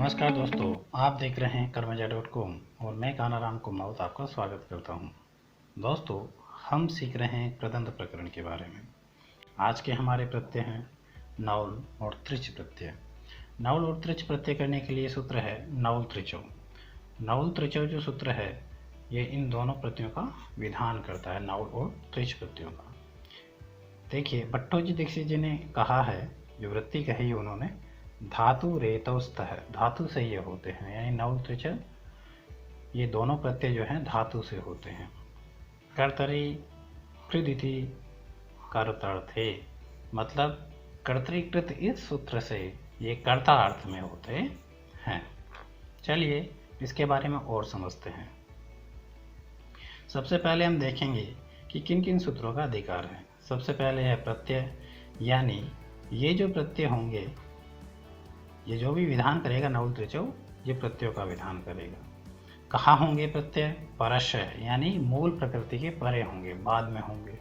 नमस्कार दोस्तों, आप देख रहे हैं कर्मजा.com और मैं कानाराम कुमावत आपका स्वागत करता हूं। दोस्तों, हम सीख रहे हैं कृदंत प्रकरण के बारे में। आज के हमारे प्रत्यय हैं नौल और त्रिच प्रत्यय। नौल और त्रिच प्रत्यय करने के लिए सूत्र है नौल त्रिचौ। नौल त्रिचौ जो सूत्र है ये इन दोनों प्रत्ययों का विधान करता है, नौल और त्रिच प्रत्ययों का। देखिए, भट्टोजी दीक्षित जी ने कहा है, जो वृत्ति कही उन्होंने, धातु रेतौस्तः, धातु से ये होते हैं, यानी नौल त्रिच ये दोनों प्रत्यय जो हैं धातु से होते हैं। कर्तरी कृदिति कर्तर्थे, मतलब कर्तरीकृत इस सूत्र से ये कर्ता अर्थ में होते हैं। चलिए इसके बारे में और समझते हैं। सबसे पहले हम देखेंगे कि किन किन सूत्रों का अधिकार है। सबसे पहले है प्रत्यय, यानी ये जो प्रत्यय होंगे, ये जो भी विधान करेगा नौल त्रिचौ, ये प्रत्ययों का विधान करेगा। कहाँ होंगे प्रत्यय? परस्य, यानी मूल प्रकृति के परे होंगे, बाद में होंगे।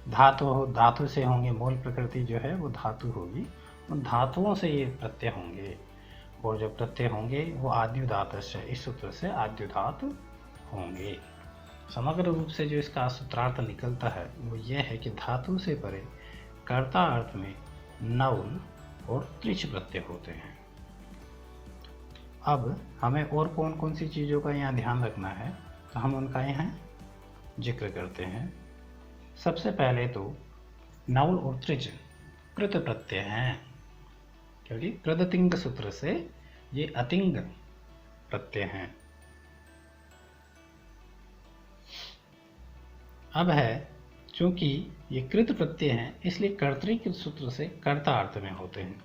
धातु से होंगे, मूल प्रकृति जो है वो धातु होगी, उन धातुओं से ये प्रत्यय होंगे। और जो प्रत्यय होंगे वो आद्युदातस्य, इस सूत्र से आद्युदात होंगे। समग्र रूप से जो इसका सूत्रार्थ निकलता है वो यह है कि धातु से परे कर्ता अर्थ में नौल और त्रिच प्रत्यय होते हैं। अब हमें और कौन कौन सी चीज़ों का यहाँ ध्यान रखना है, तो हम उनका यहाँ जिक्र करते हैं। सबसे पहले तो नौल और त्रिच कृत प्रत्यय हैं, क्योंकि कृदतिंग सूत्र से ये अतिंग प्रत्यय हैं। अब है, चूंकि ये कृत प्रत्यय हैं इसलिए कर्तरी सूत्र से कर्ता अर्थ में होते हैं।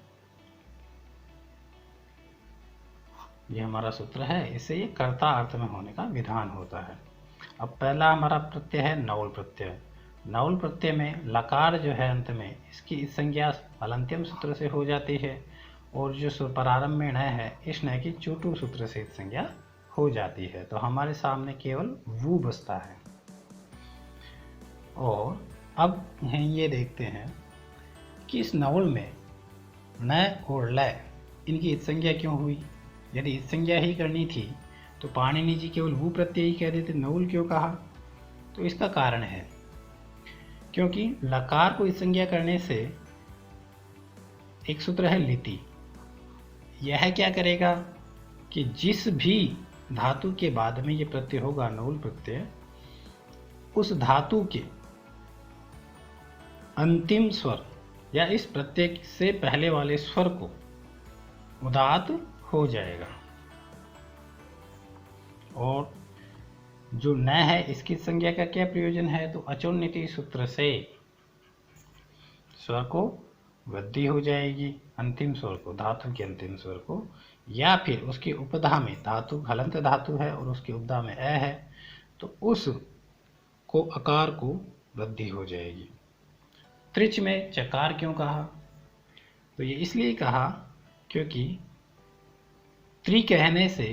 ये हमारा सूत्र है, इससे ये कर्ता अर्थ में होने का विधान होता है। अब पहला हमारा प्रत्यय है नौल प्रत्यय। नौल प्रत्यय में लकार जो है अंत में, इसकी संज्ञा हलंत्यम सूत्र से हो जाती है, और जो प्रारंभ में ण है, इस ण की चोटू सूत्र से संज्ञा हो जाती है। तो हमारे सामने केवल वू बचता है। और अब ये देखते हैं कि इस नौल में न और ल इनकी संज्ञा क्यों हुई। यदि संज्ञा ही करनी थी तो पाणिनि जी केवल वू प्रत्यय ही कह देते, नौल क्यों कहा? तो इसका कारण है क्योंकि लकार को संज्ञा करने से एक सूत्र है लिति। यह क्या करेगा कि जिस भी धातु के बाद में ये प्रत्यय होगा नौल प्रत्यय, उस धातु के अंतिम स्वर या इस प्रत्यय से पहले वाले स्वर को उदात्त हो जाएगा। और जो न है इसकी संज्ञा का क्या प्रयोजन है? तो अचोन्नति सूत्र से स्वर को वृद्धि हो जाएगी, अंतिम स्वर को, धातु के अंतिम स्वर को, या फिर उसकी उपधा में, धातु हलंत धातु है और उसकी उपधा में अ है, तो उस को आकार को वृद्धि हो जाएगी। त्रिच में चकार क्यों कहा? तो ये इसलिए कहा क्योंकि त्रि कहने से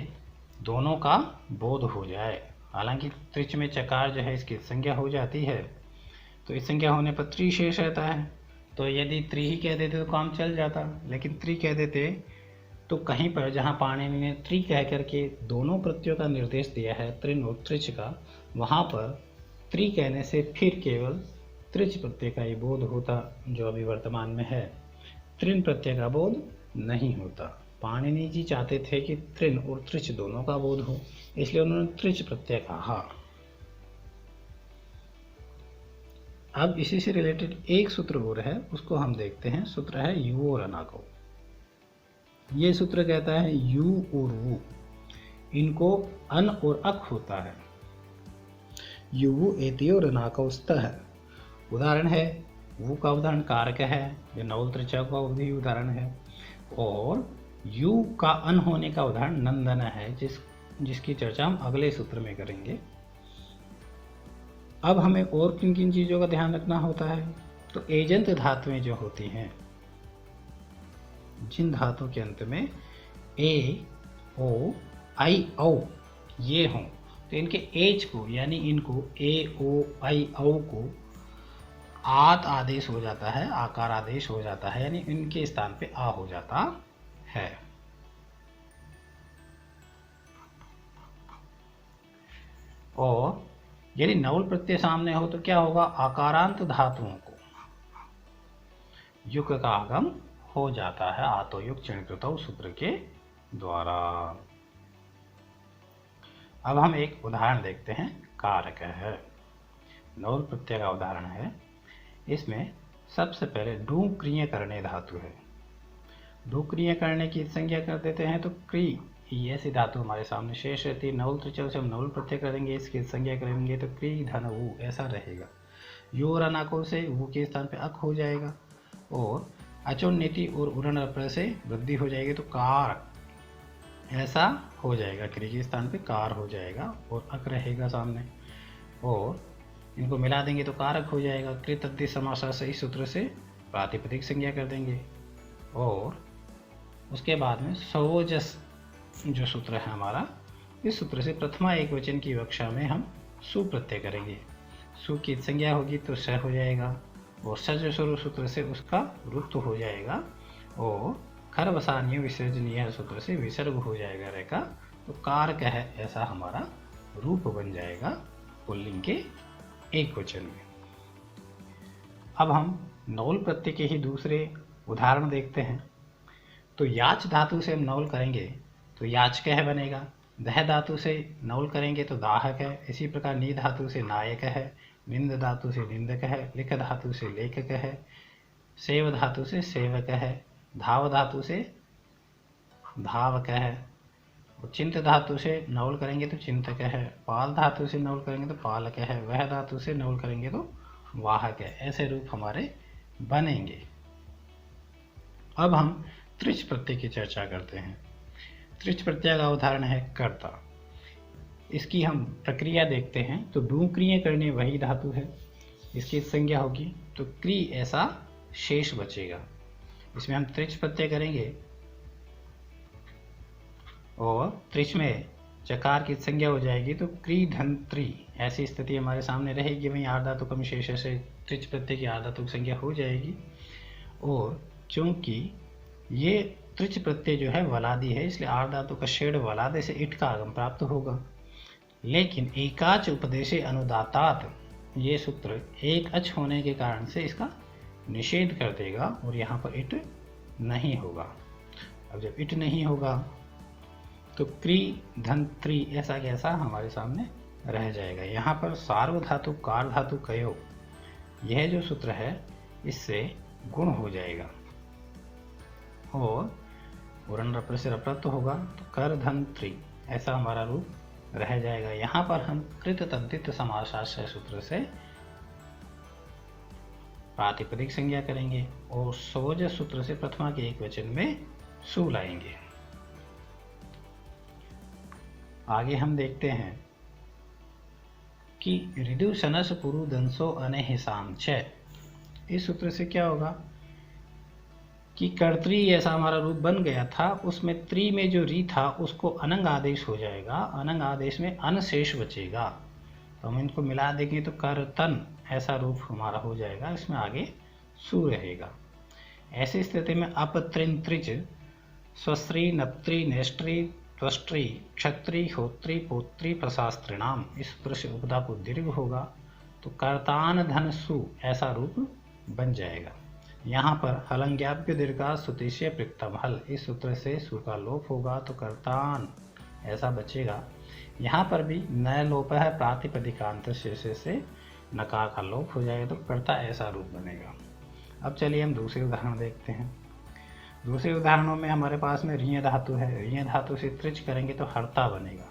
दोनों का बोध हो जाए। हालांकि त्रिच में चकार जो है इसकी संज्ञा हो जाती है, तो इस संज्ञा होने पर त्रि शेष रहता है। तो यदि त्रि ही कह देते तो काम चल जाता, लेकिन त्रि कह देते तो कहीं पर जहाँ पाणिनि ने त्रि कह करके दोनों प्रत्ययों का निर्देश दिया है, त्रिन और त्रिच का, वहाँ पर त्रि कहने से फिर केवल त्रिच प्रत्यय का ही बोध होता, जो अभी वर्तमान में है। त्रिन प्रत्यय का बोध नहीं होता। पाणिनि जी चाहते थे कि त्रिन और त्रिच दोनों का बोध हो, इसलिए उन्होंने त्रिच प्रत्यय कहा। अब इसी से रिलेटेड एक सूत्र और है, उसको हम देखते हैं। सूत्र है यू और अनाको। ये सूत्र कहता है यू और वू, इनको अन और अक होता है। यू एति और अनाको स्तः। उदाहरण है, वू का उदाहरण कारक है, जो नौल त्रिचौ का भी उदाहरण है, और यू का अन होने का उदाहरण नंदन है, जिसकी चर्चा हम अगले सूत्र में करेंगे। अब हमें और किन किन चीज़ों का ध्यान रखना होता है? तो एजंत धातुएं जो होती हैं, जिन धातु के अंत में ए ओ आई औ ये हों, तो इनके एज को, यानी इनको ए ओ आई औ को आत आदेश हो जाता है, आकार आदेश हो जाता है, यानी इनके स्थान पे आ हो जाता है। और यदि नवल प्रत्यय सामने हो तो क्या होगा, आकारांत धातुओं को युक का आगम हो जाता है आतो युक चिणकृतौ सूत्र के द्वारा। अब हम एक उदाहरण देखते हैं, कारक है, नवल प्रत्यय का उदाहरण है। इसमें सबसे पहले डूक्रिय करने धातु है। डूक्रिय करने की संज्ञा कर देते हैं तो क्री, ऐसी धातु हमारे सामने शेष रहती है। नवल त्रिचल से हम नवल प्रत्यय कर देंगे, इसकी संज्ञा करेंगे तो क्री धन ऊ ऐसा रहेगा। यो और अनाको से वो के स्थान पे अक हो जाएगा और अचोन्नति और उरण अपर से वृद्धि हो जाएगी तो कार ऐसा हो जाएगा, क्री के स्थान पे कार हो जाएगा और अक रहेगा सामने और इनको मिला देंगे तो कारक हो जाएगा। कृत अद्य समासा से इस सूत्र से प्रातिपदिक संज्ञा कर देंगे और उसके बाद में सवोजस जो सूत्र है हमारा, इस सूत्र से प्रथमा एक वचन की विवक्षा में हम सु प्रत्यय करेंगे। सु की संज्ञा होगी तो स हो जाएगा और स जो स्वरूप सूत्र से उसका रुक्त हो जाएगा और खर वसानीय विसर्जनीय सूत्र से विसर्ग हो जाएगा रेखा, तो कारक है ऐसा हमारा रूप बन जाएगा पुल्लिंग के एक वचन में। अब हम नवल प्रत्यय के ही दूसरे उदाहरण देखते हैं। तो याच धातु से हम नवल करेंगे तो याच कह बनेगा, दह धातु से नवल करेंगे तो दाहक है, इसी प्रकार नी धातु से नायक है, निंद धातु से निंदक है, लिख धातु से लेखक है, सेव धातु से सेवक है, धाव धातु से धावक है, और चिंत धातु से नवल करेंगे तो चिंतक है, पाल धातु से नवल करेंगे तो पालक है, वह धातु से नवल करेंगे तो वाहक है। ऐसे रूप हमारे बनेंगे। अब हम त्रिच प्रत्यय की चर्चा करते हैं। त्रिच प्रत्यय का उदाहरण है कर्ता। इसकी हम प्रक्रिया देखते हैं तो डूक्रिय करने वही धातु है, इसकी संज्ञा होगी तो क्री ऐसा शेष बचेगा। इसमें हम त्रिच प्रत्यय करेंगे और त्रिच में चकार की संज्ञा हो जाएगी तो क्री धन त्रि ऐसी स्थिति हमारे सामने रहेगी। वहीं आर्धातु कम शेष से त्रिच प्रत्यय की आर्धातु संज्ञा हो जाएगी और चूंकि ये त्रिच प्रत्यय जो है वलादी है इसलिए आर्धातु का शेड वलादे से इट का आगम प्राप्त होगा। लेकिन एकाच उपदेशे अनुदातात ये सूत्र एक अच होने के कारण से इसका निषेध कर देगा और यहाँ पर इट नहीं होगा। अब जब इट नहीं होगा तो क्री धन त्रि ऐसा कैसा हमारे सामने रह जाएगा। यहाँ पर सार्वधातु कार धातु कयो यह जो सूत्र है इससे गुण हो जाएगा और उरण रपर से रप्रत होगा तो कर धन त्रि ऐसा हमारा रूप रह जाएगा। यहाँ पर हम कृत तद्धित समासाश्रय सूत्र से प्रातिपदिक संज्ञा करेंगे और सोज सूत्र से प्रथमा के एक वचन में सु लाएंगे। आगे हम देखते हैं कि ऋदु सनस पुरु दंसो अने हिसाम छ। इस सूत्र से क्या होगा कि कर्तरी ऐसा हमारा रूप बन गया था, उसमें त्रि में जो री था उसको अनंग आदेश हो जाएगा, अनंग आदेश में अन शेष बचेगा तो हम इनको मिला देंगे तो कर्तन ऐसा रूप हमारा हो जाएगा, इसमें आगे सु रहेगा। ऐसी स्थिति में अपत्रिन त्रिच स्वस्त्री नप्त्री नेष्ट्री त्वष्ट्री क्षत्री होत्री पोत्री प्रशास्त्रिणाम इस सूत्र से उपदा को दीर्घ होगा तो कर्तान धन सु ऐसा रूप बन जाएगा। यहाँ पर हलंग्याप्य दीर्घा सुतिष्य पृक्तम हल इस सूत्र से सु का लोप होगा तो कर्तान ऐसा बचेगा। यहाँ पर भी नया लोप है, प्रातिपदिकांत शेष से नकार का लोप हो जाएगा तो कर्ता ऐसा रूप बनेगा। अब चलिए हम दूसरे उदाहरण देखते हैं। दूसरे उदाहरणों में हमारे पास में ऋण धातु है, ऋण धातु से त्रिच करेंगे तो हर्ता बनेगा।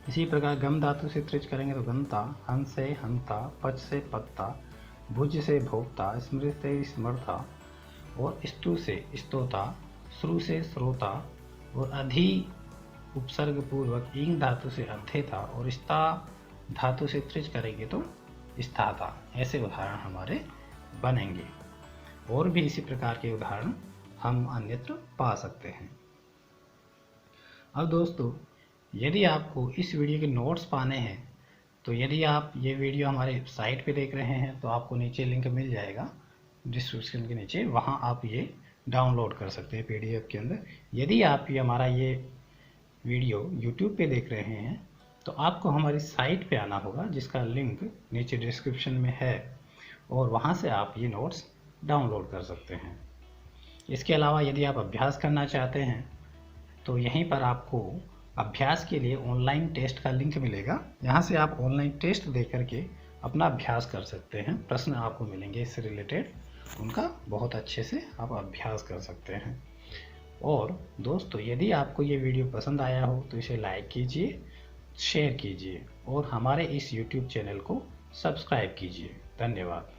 इसी प्रकार गम धातु से त्रिच करेंगे तो गंता, हंस से हंता, पच से पत्ता, भुज से भोक्ता, स्मृत से स्मृता और स्तु से स्तोता, श्रु से श्रोता और अधि उपसर्ग पूर्वक ईंग धातु से अध्येता और स्था धातु से त्रिच करेंगे तो स्थाता। ऐसे उदाहरण हमारे बनेंगे और भी इसी प्रकार के उदाहरण हम अन्यत्र पा सकते हैं। अब दोस्तों यदि आपको इस वीडियो के नोट्स पाने हैं तो यदि आप ये वीडियो हमारे साइट पे देख रहे हैं तो आपको नीचे लिंक मिल जाएगा डिस्क्रिप्शन के नीचे, वहाँ आप ये डाउनलोड कर सकते हैं PDF के अंदर। यदि आप ये हमारा ये वीडियो YouTube पे देख रहे हैं तो आपको हमारी साइट पे आना होगा, जिसका लिंक नीचे डिस्क्रिप्शन में है, और वहाँ से आप ये नोट्स डाउनलोड कर सकते हैं। इसके अलावा यदि आप अभ्यास करना चाहते हैं तो यहीं पर आपको अभ्यास के लिए ऑनलाइन टेस्ट का लिंक मिलेगा। यहाँ से आप ऑनलाइन टेस्ट दे करके अपना अभ्यास कर सकते हैं। प्रश्न आपको मिलेंगे इससे रिलेटेड, उनका बहुत अच्छे से आप अभ्यास कर सकते हैं। और दोस्तों, यदि आपको ये वीडियो पसंद आया हो तो इसे लाइक कीजिए, शेयर कीजिए और हमारे इस YouTube चैनल को सब्सक्राइब कीजिए। धन्यवाद।